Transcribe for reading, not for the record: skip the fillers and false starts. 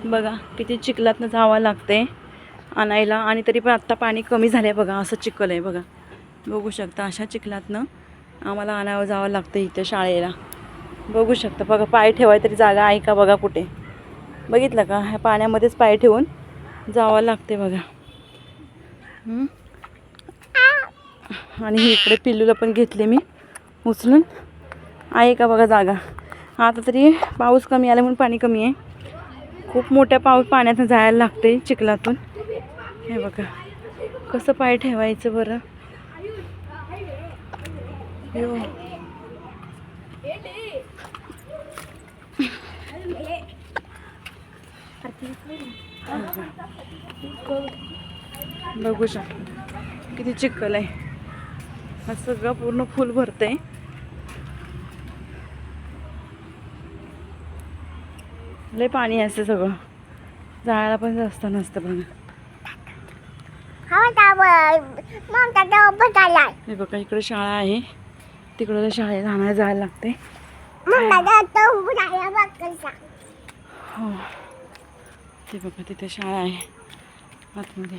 बघा किती चिखलातनं जावं लागते आणायला. आणि तरी पण आत्ता पाणी कमी झालं आहे बघा. असं चिखल आहे बघा, बघू शकता. अशा चिखलातनं आम्हाला आणावं जावं लागतं इथे शाळेला. बघू शकता बघा, पाय ठेवाय तरी जागा आहे का बघा कुठे. बघितलं का, ह्या पाण्यामध्येच पाय ठेवून जावं लागते बघा. आणि इकडे पिल्लूला पण घेतले मी उचलून. आहे का बघा जागा. आता तरी पाऊस कमी आला म्हणून पाणी कमी आहे. खूप मोठ्या पाण्यातून जायला लागते चिखलातून. हे बघा कसं पाय ठेवायचं बरं. बघू शकता किती चिखल आहे. हा सगळं पूर्ण फुल भरतंय. लय पाणी असतं, सगळं जायला पण जास्त नसतं बघा. हे बघा इकडे शाळा आहे, तिकडं शाळेला आणायला जायला लागते. हो ते बघा तिथे शाळा आहे आतमध्ये.